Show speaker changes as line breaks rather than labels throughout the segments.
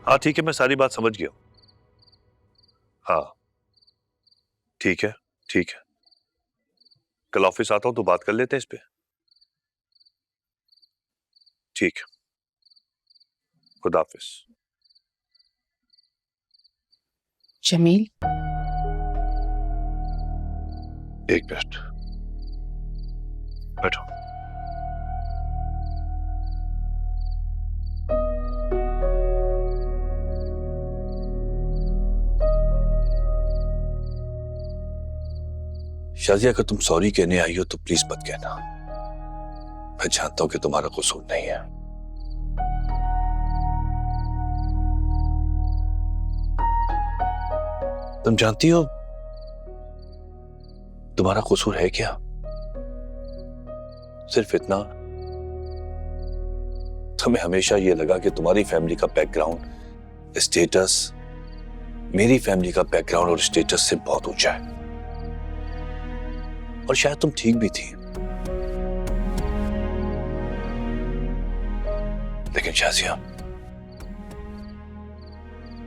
हाँ ठीक है, मैं सारी बात समझ गया हूँ। हाँ ठीक है, ठीक है, कल ऑफिस आता हूँ तो बात कर लेते हैं इस पे। ठीक है, खुदा हाफिज।
जमील,
एक मिनट, बैठो। शाजिया, अगर तुम सॉरी कहने आई हो तो प्लीज मत कहना। मैं जानता हूं कि तुम्हारा कसूर नहीं है। तुम जानती हो तुम्हारा कसूर है क्या? सिर्फ इतना, तुम्हें हमेशा यह लगा कि तुम्हारी फैमिली का बैकग्राउंड, स्टेटस मेरी फैमिली का बैकग्राउंड और स्टेटस से बहुत ऊंचा है। और शायद तुम ठीक भी थी, लेकिन शाजिया,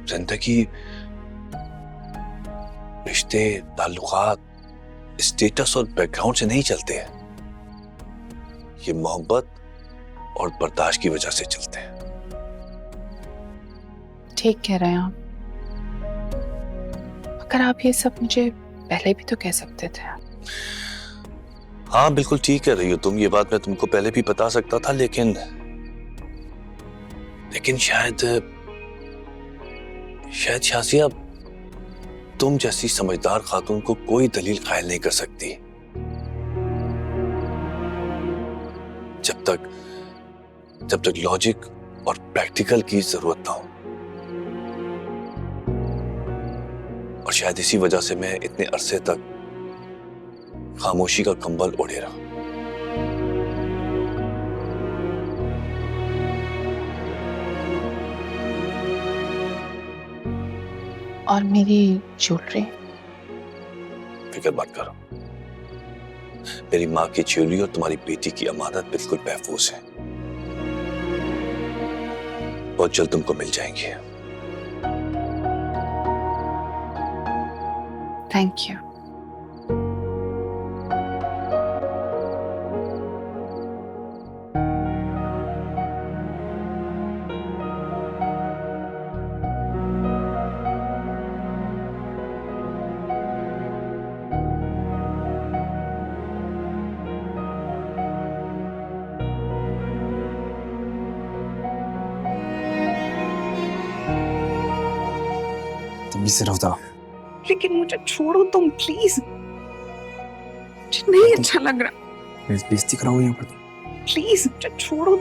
जिंदगी रिश्ते, ताल्लुकात स्टेटस और बैकग्राउंड से नहीं चलते हैं। ये मोहब्बत और बर्दाश्त की वजह से चलते हैं।
ठीक कह रहे हैं आप, मगर आप ये सब मुझे पहले भी तो कह सकते थे।
हाँ बिल्कुल ठीक कह रही हो तुम, ये बात मैं तुमको पहले भी बता सकता था, लेकिन शायद शाजिया, तुम जैसी समझदार खातून को कोई दलील कायल नहीं कर सकती जब तक लॉजिक और प्रैक्टिकल की जरूरत ना हो। और शायद इसी वजह से मैं इतने अरसे तक खामोशी का कंबल ओढ़े रहा।
और मेरी ज्वेलरी?
फिक्र मत करो, मेरी माँ की ज्वेलरी और तुम्हारी बेटी की अमानत बिल्कुल महफूज है। बहुत जल्द तुमको मिल जाएंगे।
Thank you.
तुम भी सिर्फ दो।
लेकिन मुझे छोड़ो तुम प्लीज, मुझे नहीं अच्छा लग रहा।
बेइज्जती कराओ यहाँ पर।
प्लीज मुझे छोड़ो।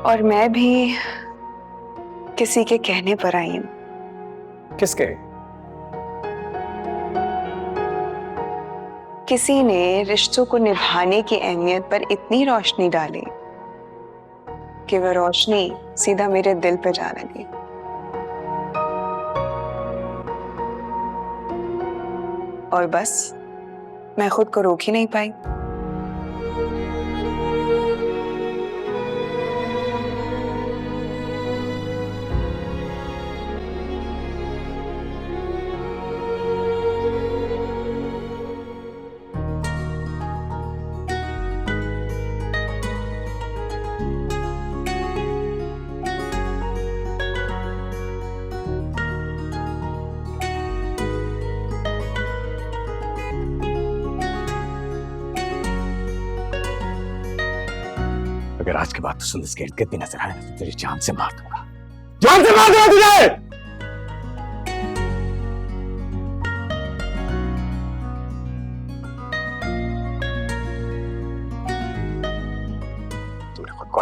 और मैं भी किसी के कहने पर आई हूँ।
किसके?
किसी ने रिश्तों को निभाने की अहमियत पर इतनी रोशनी डाली कि वह रोशनी सीधा मेरे दिल पे जा लगी। और बस मैं खुद को रोक ही नहीं पाई।
अगर आज के बाद तुझे इसके इर्द गिर्द भी नजर आए तो तेरी जान से मार दूंगा। जान से मार दूंगा तुझे।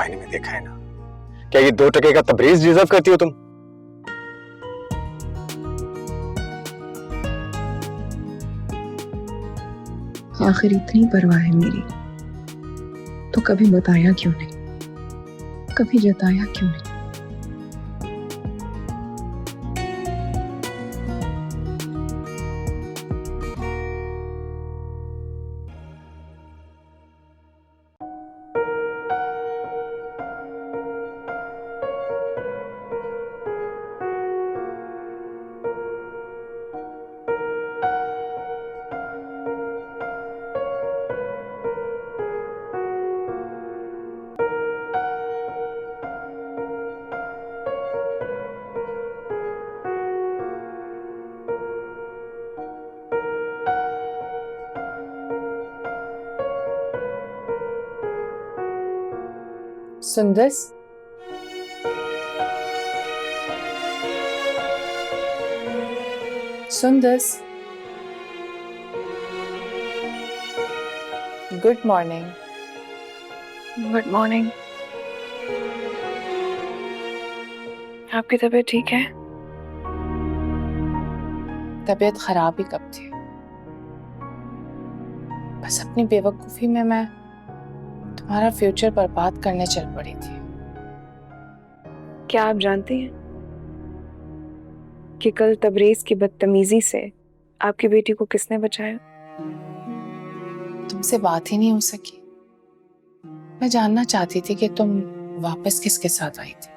आईने में देखा है ना, क्या ये 2 टके का तबरेज डिजर्व करती हो तुम?
आखिर इतनी परवाह है मेरी तो कभी बताया क्यों नहीं, कभी जताया क्यों नहीं?
Sundas, Sundas, good morning.
Good morning. आपकी तबीयत ठीक है?
तबीयत खराब ही कब थी, बस अपनी बेवकूफी में मैं तुम्हारा फ्यूचर बर्बाद करने चल पड़ी थी।
क्या आप जानती हैं कि कल तबरेज की बदतमीजी से आपकी बेटी को किसने बचाया?
तुमसे बात ही नहीं हो सकी। मैं जानना चाहती थी कि तुम वापस किसके साथ आई थी।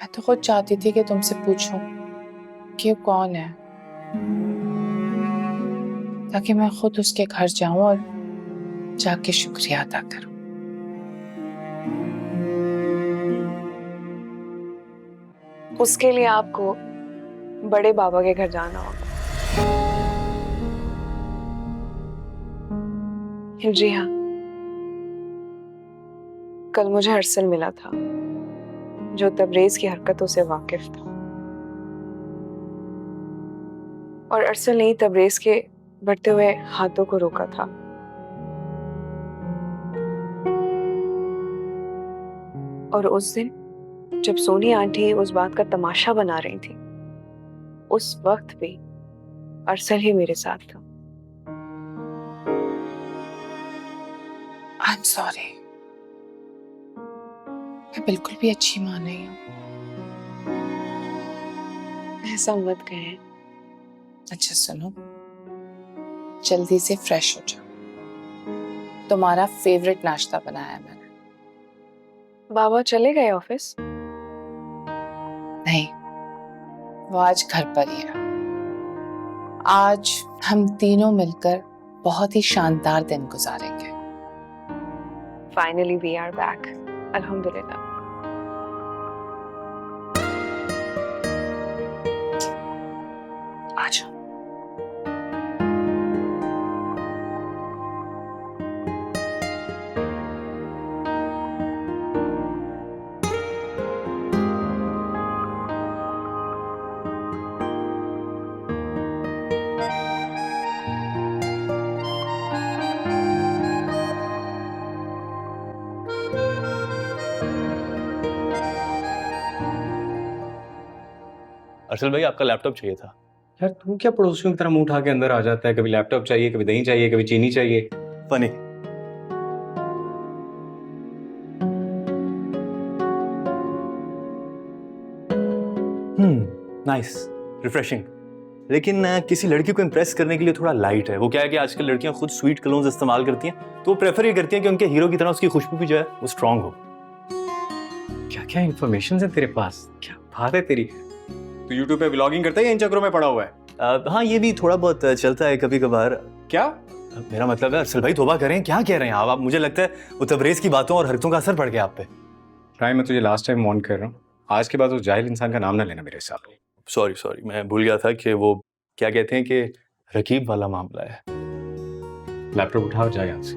मैं तो खुद चाहती थी कि तुमसे पूछूं कि वो कौन है, ताकि मैं खुद उसके घर जाऊं और जाके शुक्रिया अदा करूं।
उसके लिए आपको बड़े बाबा के घर जाना होगा। जी हाँ, कल मुझे अरसल मिला था जो तबरेज की हरकतों से वाकिफ था, और अरसल ने ही तबरेज के बढ़ते हुए हाथों को रोका था। और उस दिन जब सोनी आंटी उस बात का तमाशा बना रही थी, उस वक्त भी अरसल ही मेरे साथ था।
आई एम सॉरी, मैं बिल्कुल भी अच्छी मां नहीं हूं।
ऐसा मत कहें।
अच्छा सुनो, जल्दी से फ्रेश हो जाओ। तुम्हारा फेवरेट नाश्ता बनाया है मैंने।
बाबा चले गए ऑफिस?
नहीं, वो आज घर पर ही है। आज हम तीनों मिलकर बहुत ही शानदार दिन गुजारेंगे।
फाइनली वी आर बैक, अल्हम्दुलिल्लाह।
आ जाओ।
अरसल भाई, आपका लैपटॉप चाहिए था।
यार तू क्या पड़ोसियों की तरह मुंह उठा के अंदर आ जाता है? कभी लैपटॉप चाहिए, कभी दही चाहिए, कभी चीनी चाहिए। फनी। Nice, refreshing. लेकिन किसी लड़की को इम्प्रेस करने के लिए थोड़ा लाइट है। वो क्या है कि आजकल लड़कियां खुद स्वीट कलोन्स इस्तेमाल करती हैं, तो वो प्रेफर ये करती हैं कि उनके हीरो की तरह उसकी खुशबू भी जो है वो स्ट्रांग हो। क्या क्या इन्फॉर्मेशन है तेरे पास, क्या बात है तेरी। तू यूट्यूब पे व्लॉगिंग करता है या इन चक्करों में पड़ा हुआ है? हाँ, ये भी थोड़ा बहुत चलता है कभी कभार। क्या मेरा मतलब है अरसल भाई, तौबा करें, क्या कह रहे हैं आप? मुझे लगता है वो तबरेज की बातों और हरकतों का असर पड़ गया आप पे। राय, मैं तुझे लास्ट टाइम वार्न कर रहा हूँ, आज के बाद उस जाहिल इंसान का नाम ना लेना मेरे साथ। सॉरी, मैं भूल गया था कि वो क्या कहते हैं कि रकीब वाला मामला है। लैपटॉप उठाओ, जाए यहाँ से।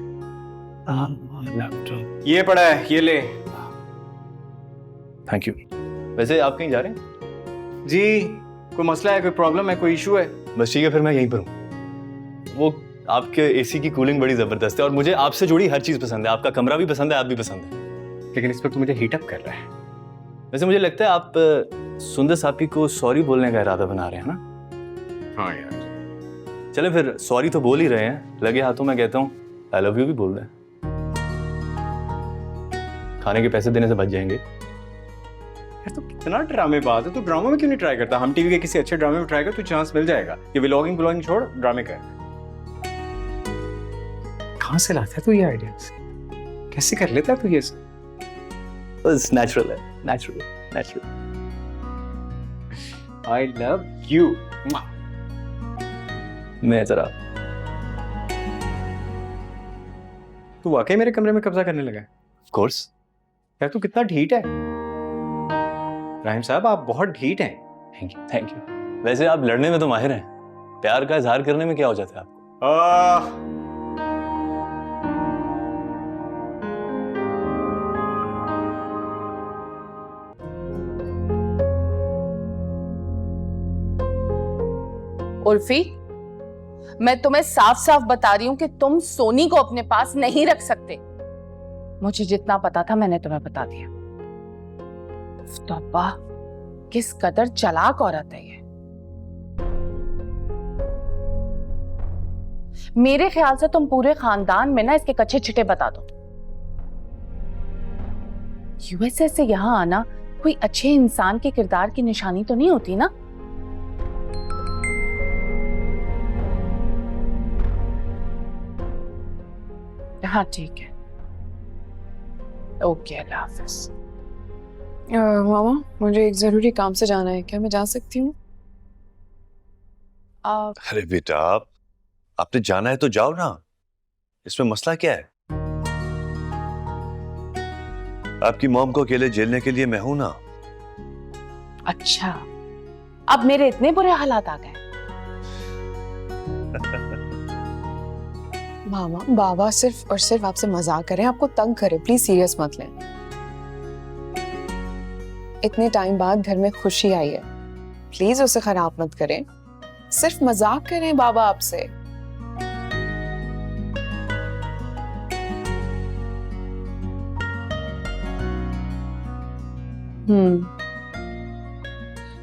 लैपटॉप ये पड़ा है, ये ले। Thank you. वैसे आप कहीं जा रहे हैं? जी, कोई मसला है, कोई प्रॉब्लम है, कोई इशू है? बस ठीक है, फिर मैं यहीं पर हूँ। वो आपके एसी की कूलिंग बड़ी जबरदस्त है और मुझे आपसे जुड़ी हर चीज पसंद है। आपका कमरा भी पसंद है, आप भी पसंद है।
लेकिन इस वक्त मुझे हीट अप कर रहा है।
वैसे मुझे लगता है आप सुंदर सापी को सॉरी बोलने का इरादा बना रहे हैं ना?
हाँ यार।
चले फिर सॉरी तो बोल ही रहे हैं, लगे हाथों में कहता हूँ आई लव यू भी बोल दें। खाने के पैसे देने से बच जाएंगे।
यार तो कितना ड्रामेबाज है, तू ड्रामा में क्यों नहीं ट्राई करता? हम टीवी के किसी अच्छे ड्रामे में ट्राई कर, तू चांस मिल जाएगा। ये व्लॉगिंग छोड़, ड्रामे कर। कहाँ से लाता है तू ये आइडियाज? कैसे कर लेता है तू ये सब?
बस नेचुरल है, natural natural.
I love you.
मैं जरा
तू वाकई मेरे कमरे में कब्जा करने लगा है?
Of course.
यार तू कितना ढीठ है। राहिम साहब आप बहुत ढीठ हैं।
Thank you thank you. वैसे आप लड़ने में तो माहिर हैं, प्यार का इजहार करने में क्या हो जाता है आपको?
उल्फी, मैं तुम्हें साफ साफ बता रही हूँ कि तुम सोनी को अपने पास नहीं रख सकते। मुझे जितना पता था मैंने तुम्हें बता दिया। तौबा, किस कदर चालाक औरत है ये। मेरे ख्याल से तुम पूरे खानदान में ना इसके कच्चे छिटे बता दो। यूएसए से यहां आना कोई अच्छे इंसान के किरदार की निशानी तो नहीं होती ना? हाँ ठीक है, ओके, अल्लाह हाफिज।
मामा, मुझे एक जरूरी काम से जाना है, क्या मैं जा सकती हूँ?
अरे बेटा, आपने जाना है तो जाओ ना, इसमें मसला क्या है? आपकी मॉम को अकेले झेलने के लिए मैं हूं ना।
अच्छा, अब मेरे इतने बुरे हालात आ गए?
मामा, बाबा सिर्फ और सिर्फ आपसे मजाक करें, आपको तंग करे, प्लीज सीरियस मत लें। इतने टाइम बाद घर में खुशी आई है, प्लीज उसे खराब मत करें। सिर्फ मजाक करें बाबा आपसे।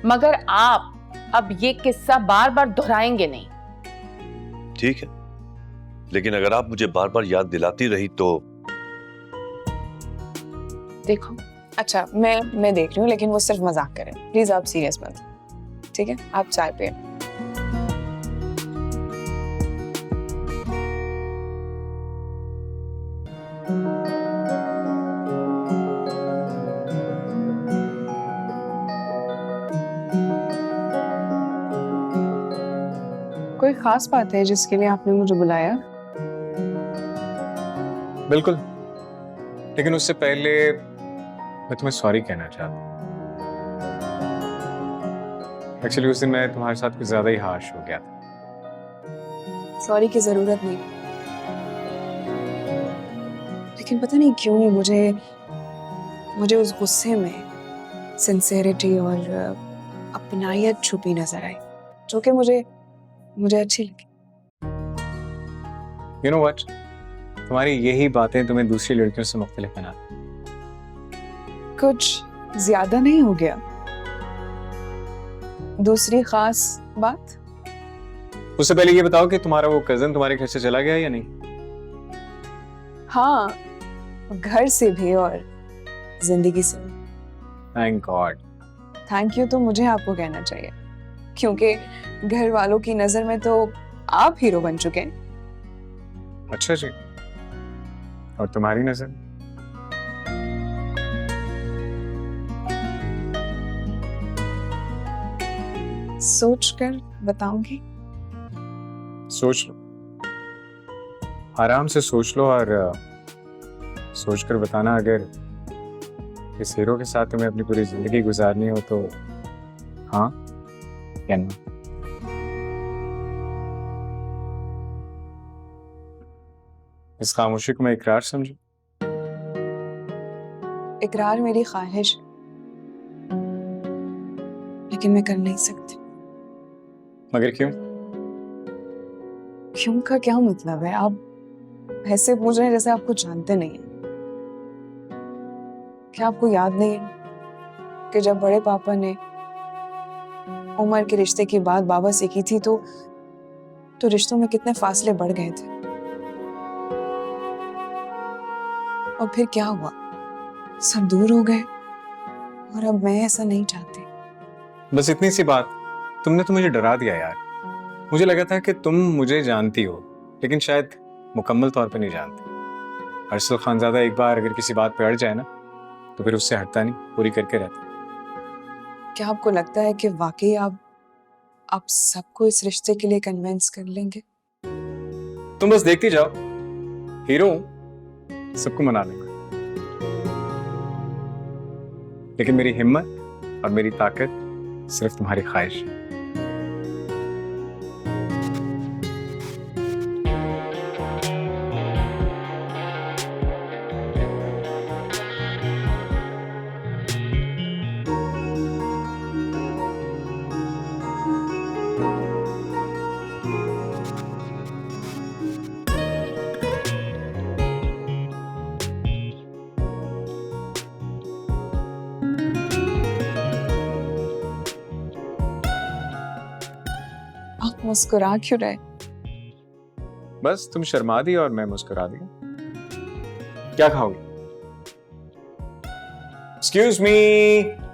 मगर आप अब ये किस्सा बार बार दोहराएंगे नहीं।
ठीक है, लेकिन अगर आप मुझे बार बार याद दिलाती रही तो।
देखो, अच्छा मैं देख रही हूँ, लेकिन वो सिर्फ मजाक करें, प्लीज आप सीरियस मत। ठीक है, आप चाय पिए। कोई खास बात है जिसके लिए आपने मुझे बुलाया?
बिल्कुल, लेकिन उससे पहले मैं तुम्हें सॉरी कहना चाहता हूँ। एक्चुअली उस दिन मैं तुम्हारे साथ कुछ ज्यादा ही हार्श हो गया था।
सॉरी की जरूरत नहीं, लेकिन पता नहीं क्यों मुझे उस गुस्से में सिंसेरिटी और अपनायत छुपी नजर आई, जो कि मुझे अच्छी लगी।
You know what? तुम्हारी यही बातें तुम्हें दूसरी लड़कियों से मुख्तलिफ बनाती।
कुछ ज्यादा नहीं हो गया? दूसरी खास बात?
उससे पहले ये बताओ कि तुम्हारा वो कजन तुम्हारे घर से चला गया या नहीं?
हाँ, घर से भी और जिंदगी से भी।
Thank God.
थैंक यू तो मुझे आपको कहना चाहिए, क्योंकि घर वालों की नजर में तो आप हीरो बन चुके हैं।
अच्छा जी, और तुम्हारी नजर?
सोच कर बताऊंगी।
सोच लो, आराम से सोच लो, और सोचकर बताना। अगर इस हीरो के साथ तुम्हें अपनी पूरी जिंदगी गुजारनी हो तो हाँ या ना? इस खामोशी को मैं इकरार समझूं?
इकरार मेरी ख्वाहिश, लेकिन मैं कर नहीं सकती।
मगर क्यों?
क्यों का क्या मतलब है? आप ऐसे पूछ रहे हैं जैसे आपको जानते नहीं हैं। क्या आपको याद नहीं है कि जब बड़े पापा ने उमर के रिश्ते की बात बाबा से की थी तो रिश्तों में कितने फासले बढ़ गए थे? और फिर क्या हुआ? सब दूर हो गए और अब मैं ऐसा नहीं चाहती।
बस इतनी सी बात, तुमने तो मुझे डरा दिया यार। मुझे लगा था कि तुम मुझे जानती हो, लेकिन शायद मुकम्मल तौर पे नहीं जानती। अरसल खानजादा एक बार अगर किसी बात पे अड़ जाए ना, तो फिर उससे हटता नहीं, पूरी करके रहता।
क्या आपको लगता है कि वाकई आप सबको इस रिश्ते के लिए कन्विंस कर लेंगे?
तुम बस देखती जाओ, हीरो हूं, सबको मना लूंगा। लेकिन मेरी हिम्मत और मेरी ताकत सिर्फ तुम्हारी ख्वाहिश है।
आप मुस्कुरा क्यों रहे?
बस तुम शर्मा दी और मैं मुस्कुरा दिया। क्या खाओगे? Excuse me.